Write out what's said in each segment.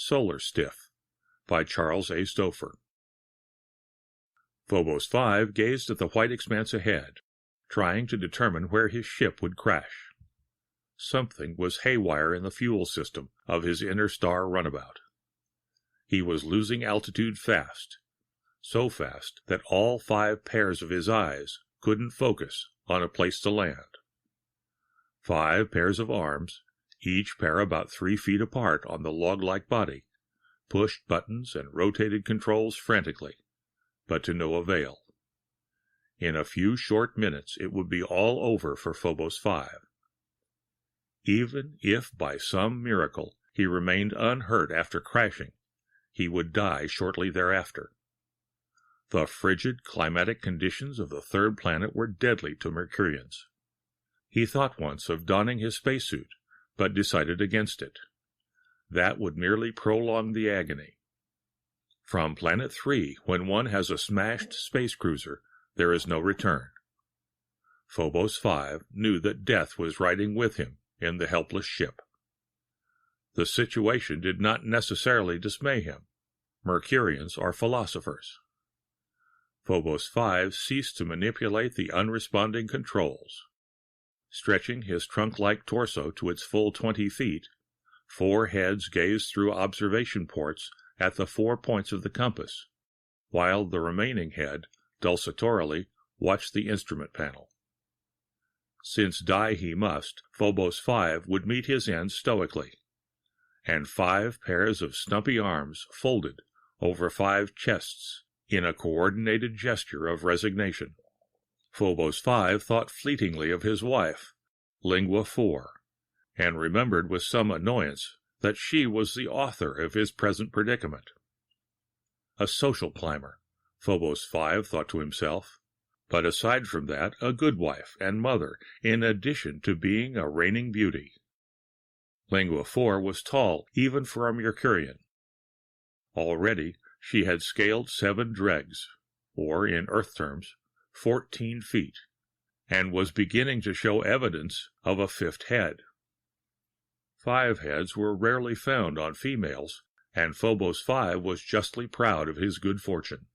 Solar Stiff, by Charles A. Stopher. Phobos 5 gazed at the white expanse ahead, trying to determine where his ship would crash. Something was haywire in the fuel system of his inner star runabout. He was losing altitude fast, so fast that all 5 pairs of his eyes couldn't focus on a place to land. 5 pairs of arms, each pair about 3 feet apart on the log-like body, pushed buttons and rotated controls frantically, but to no avail. In a few short minutes it would be all over for Phobos 5. Even if by some miracle he remained unhurt after crashing, he would die shortly thereafter. The frigid climatic conditions of the third planet were deadly to Mercurians. He thought once of donning his spacesuit, but decided against it. That would merely prolong the agony. From Planet 3, when one has a smashed space cruiser, there is no return. Phobos 5 knew that death was riding with him in the helpless ship. The situation did not necessarily dismay him. Mercurians are philosophers. Phobos 5 ceased to manipulate the unresponding controls. Stretching his trunk-like torso to its full 20 feet, 4 heads gazed through observation ports at the 4 points of the compass, while the remaining head dulcitorily watched the instrument panel. Since die he must, Phobos 5 would meet his end stoically, and 5 pairs of stumpy arms folded over 5 chests in a coordinated gesture of resignation. Phobos 5 thought fleetingly of his wife, Lingua 4, and remembered with some annoyance that she was the author of his present predicament. A social climber, Phobos 5 thought to himself, but aside from that, a good wife and mother, in addition to being a reigning beauty. Lingua 4 was tall even for a Mercurian. Already she had scaled 7 dregs, or, in Earth terms, 14 feet, and was beginning to show evidence of a 5th head. 5 heads were rarely found on females, and Phobos 5 was justly proud of his good fortune.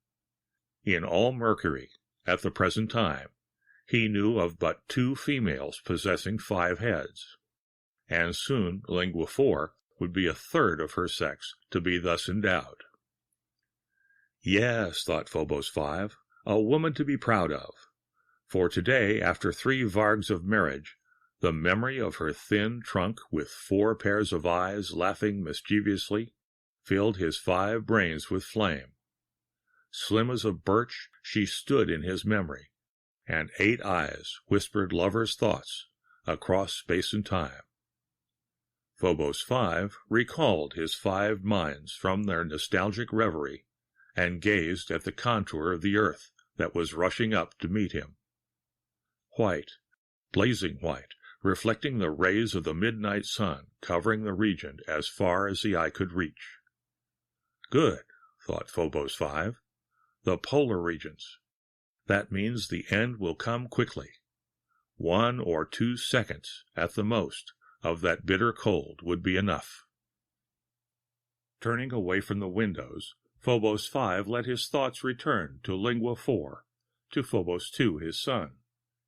In all Mercury, at the present time, he knew of but 2 females possessing 5 heads, and soon Lingua 4 would be a third of her sex to be thus endowed. Yes, thought Phobos 5, a woman to be proud of, for today, after 3 vargs of marriage, the memory of her thin trunk with 4 pairs of eyes laughing mischievously filled his 5 brains with flame. Slim as a birch, she stood in his memory, and 8 eyes whispered lovers' thoughts across space and time. Phobos 5 recalled his 5 minds from their nostalgic reverie and gazed at the contour of the earth that was rushing up to meet him. White, blazing white, reflecting the rays of the midnight sun covering the region as far as the eye could reach. Good, thought Phobos 5, the polar regions. That means the end will come quickly. 1 or 2 seconds, at the most, of that bitter cold would be enough. Turning away from the windows, Phobos 5 let his thoughts return to Lingua 4, to Phobos 2, his son,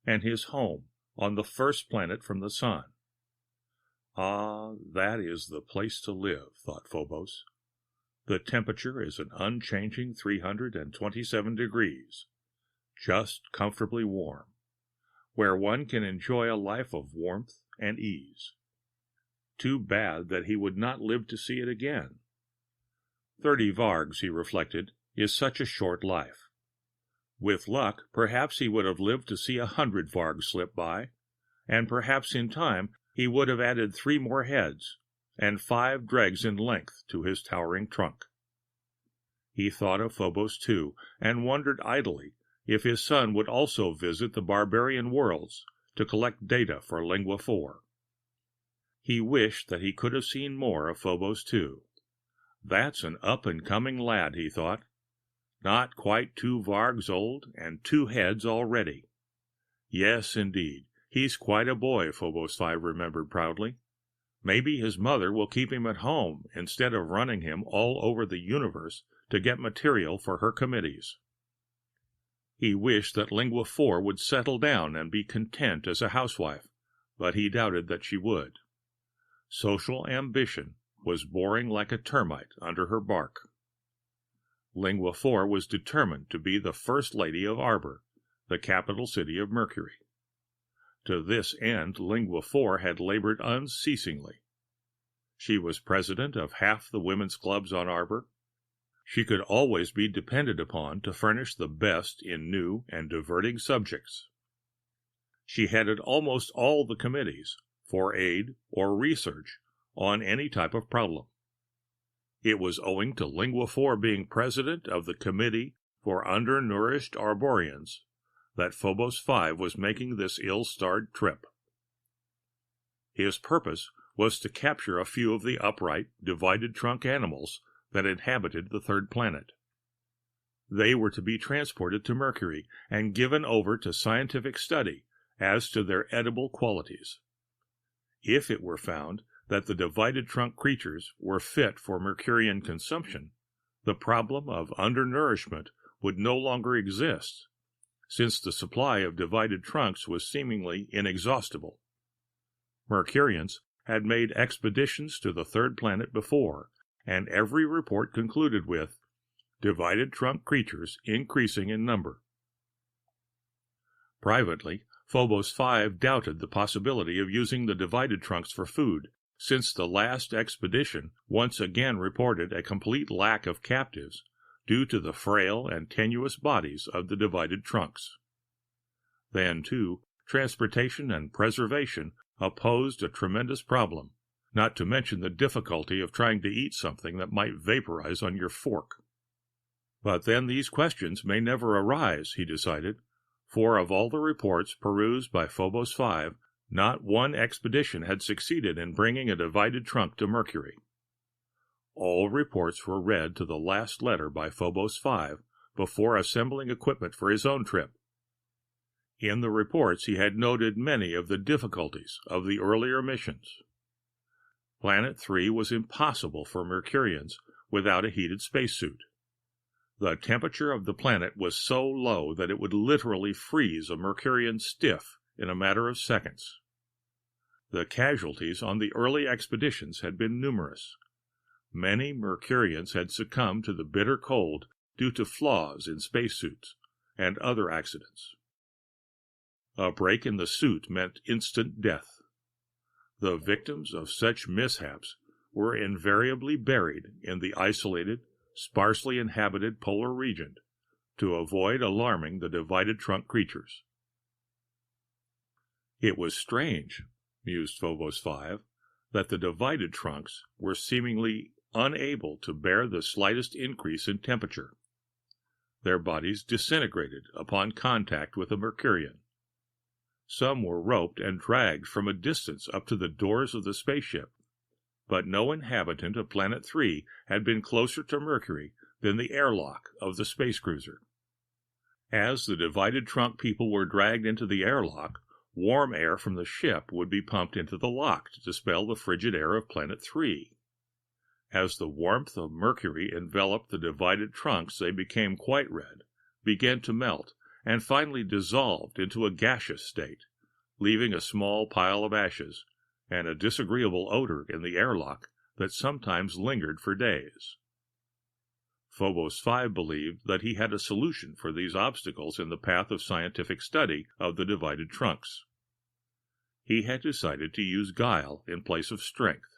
and his home on the first planet from the sun. Ah, that is the place to live, thought Phobos. The temperature is an unchanging 327 degrees, just comfortably warm, where one can enjoy a life of warmth and ease. Too bad that he would not live to see it again. 30 vargs, he reflected, is such a short life. With luck, perhaps he would have lived to see 100 vargs slip by, and perhaps in time he would have added 3 more heads, and 5 dregs in length to his towering trunk. He thought of Phobos 2, and wondered idly if his son would also visit the barbarian worlds to collect data for Lingua 4. He wished that he could have seen more of Phobos 2. That's an up-and-coming lad, he thought. Not quite 2 vargs old, and 2 heads already. Yes, indeed, he's quite a boy, Phobos 5 remembered proudly. Maybe his mother will keep him at home instead of running him all over the universe to get material for her committees. He wished that Lingua Four would settle down and be content as a housewife, but he doubted that she would. Social ambition was boring like a termite under her bark. Lingua Four was determined to be the First Lady of Arbor, the capital city of Mercury. To this end, Lingua Four had labored unceasingly. She was president of half the women's clubs on Arbor. She could always be depended upon to furnish the best in new and diverting subjects. She headed almost all the committees, for aid or research, on any type of problem. It was owing to Lingua Four being president of the Committee for Undernourished Arborians that Phobos 5 was making this ill-starred trip. His purpose was to capture a few of the upright, divided-trunk animals that inhabited the third planet. They were to be transported to Mercury and given over to scientific study as to their edible qualities. If it were found that the divided-trunk creatures were fit for Mercurian consumption, the problem of undernourishment would no longer exist, since the supply of divided trunks was seemingly inexhaustible. Mercurians had made expeditions to the third planet before, and every report concluded with divided trunk creatures increasing in number. Privately, Phobos 5 doubted the possibility of using the divided trunks for food, since the last expedition once again reported a complete lack of captives due to the frail and tenuous bodies of the divided trunks. Then, too, transportation and preservation opposed a tremendous problem, not to mention the difficulty of trying to eat something that might vaporize on your fork. But then these questions may never arise, he decided, for of all the reports perused by Phobos 5, not one expedition had succeeded in bringing a divided trunk to Mercury. All reports were read to the last letter by Phobos 5 before assembling equipment for his own trip. In the reports he had noted many of the difficulties of the earlier missions. Planet 3 was impossible for Mercurians without a heated spacesuit. The temperature of the planet was so low that it would literally freeze a Mercurian stiff in a matter of seconds. The casualties on the early expeditions had been numerous. Many Mercurians had succumbed to the bitter cold due to flaws in spacesuits and other accidents. A break in the suit meant instant death. The victims of such mishaps were invariably buried in the isolated, sparsely inhabited polar region to avoid alarming the divided trunk creatures. It was strange, mused Phobos 5, that the divided trunks were seemingly unable to bear the slightest increase in temperature. Their bodies disintegrated upon contact with a Mercurian. Some were roped and dragged from a distance up to the doors of the spaceship, but no inhabitant of Planet 3 had been closer to Mercury than the airlock of the space cruiser. As the divided trunk people were dragged into the airlock, warm air from the ship would be pumped into the lock to dispel the frigid air of Planet 3. As the warmth of Mercury enveloped the divided trunks, they became quite red, began to melt, and finally dissolved into a gaseous state, leaving a small pile of ashes and a disagreeable odor in the airlock that sometimes lingered for days. Phobos 5 believed that he had a solution for these obstacles in the path of scientific study of the divided trunks. He had decided to use guile in place of strength.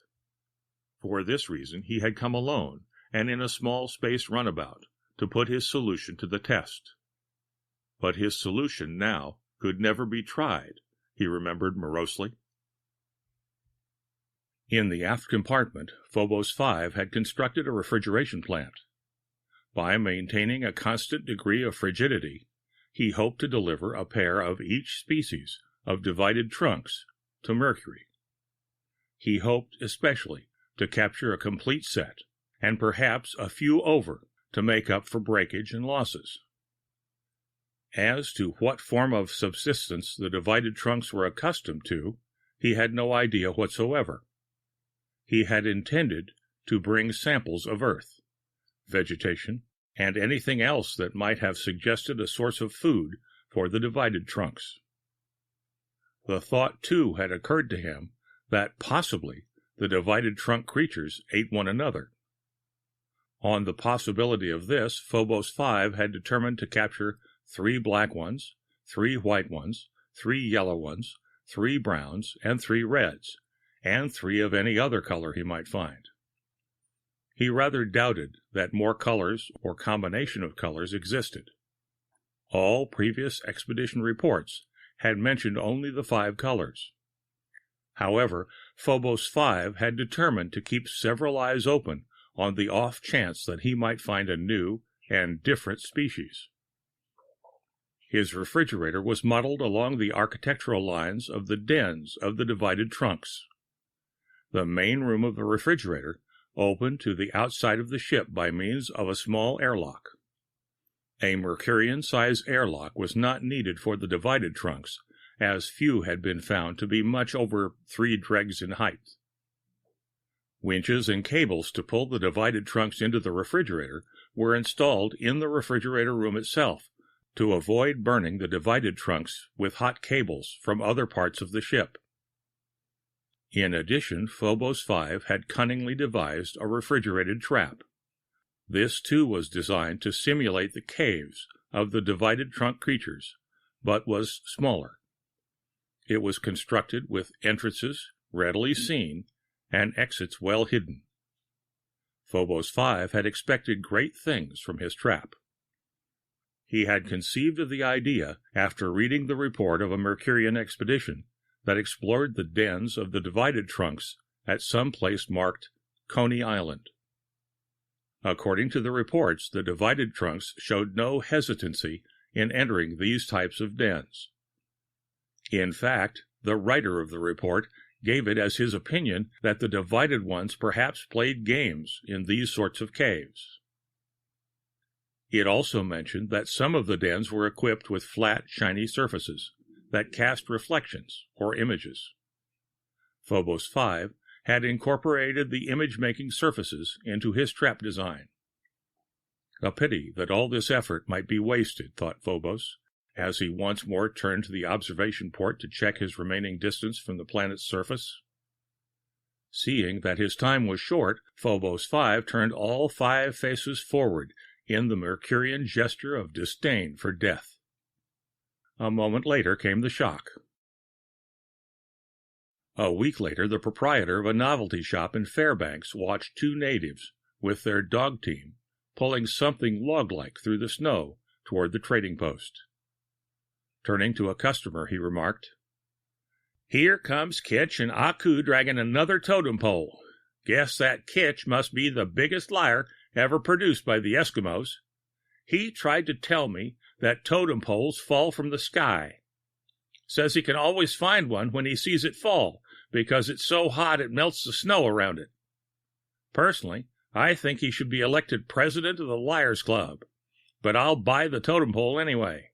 For this reason he had come alone and in a small space runabout to put his solution to the test. But his solution now could never be tried, he remembered morosely. In the aft compartment, Phobos 5 had constructed a refrigeration plant. By maintaining a constant degree of frigidity, he hoped to deliver a pair of each species of divided trunks to Mercury. He hoped especially to capture a complete set, and perhaps a few over to make up for breakage and losses. As to what form of subsistence the divided trunks were accustomed to, he had no idea whatsoever. he had intended to bring samples of earth, vegetation, and anything else that might have suggested a source of food for the divided trunks. The thought, too, had occurred to him that possibly the divided trunk creatures ate one another. On the possibility of this, Phobos 5 had determined to capture 3 black ones, 3 white ones, 3 yellow ones, 3 browns, and 3 reds, and 3 of any other color he might find. He rather doubted that more colors or combination of colors existed. All previous expedition reports had mentioned only the 5 colors. However, Phobos 5 had determined to keep several eyes open on the off chance that he might find a new and different species. His refrigerator was modeled along the architectural lines of the dens of the divided trunks. The main room of the refrigerator opened to the outside of the ship by means of a small airlock. A Mercurian-size airlock was not needed for the divided trunks, as few had been found to be much over 3 dregs in height. Winches and cables to pull the divided trunks into the refrigerator were installed in the refrigerator room itself to avoid burning the divided trunks with hot cables from other parts of the ship. In addition, Phobos 5 had cunningly devised a refrigerated trap. This, too, was designed to simulate the caves of the divided trunk creatures, but was smaller. It was constructed with entrances readily seen and exits well hidden. Phobos 5 had expected great things from his trap. He had conceived of the idea after reading the report of a Mercurian expedition that explored the dens of the divided trunks at some place marked Coney Island. According to the reports, the divided trunks showed no hesitancy in entering these types of dens. In fact, the writer of the report gave it as his opinion that the divided ones perhaps played games in these sorts of caves. It also mentioned that some of the dens were equipped with flat, shiny surfaces that cast reflections or images. Phobos 5 had incorporated the image-making surfaces into his trap design. A pity that all this effort might be wasted, thought Phobos, as he once more turned to the observation port to check his remaining distance from the planet's surface. Seeing that his time was short, Phobos 5 turned all 5 faces forward in the Mercurian gesture of disdain for death. A moment later came the shock. A week later, the proprietor of a novelty shop in Fairbanks watched 2 natives, with their dog team, pulling something log-like through the snow toward the trading post. Turning to a customer, he remarked, "Here comes Kitch and Aku dragging another totem pole. Guess that Kitch must be the biggest liar ever produced by the Eskimos. He tried to tell me that totem poles fall from the sky. Says he can always find one when he sees it fall, because it's so hot it melts the snow around it. Personally, I think he should be elected president of the Liars Club, but I'll buy the totem pole anyway.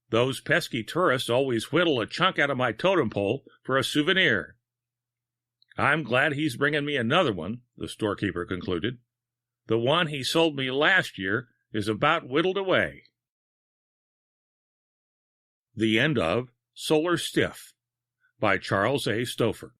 Those pesky tourists always whittle a chunk out of my totem pole for a souvenir. I'm glad he's bringing me another one," the storekeeper concluded. "The one he sold me last year is about whittled away." The end of Solar Stiff by Charles A. Stopher.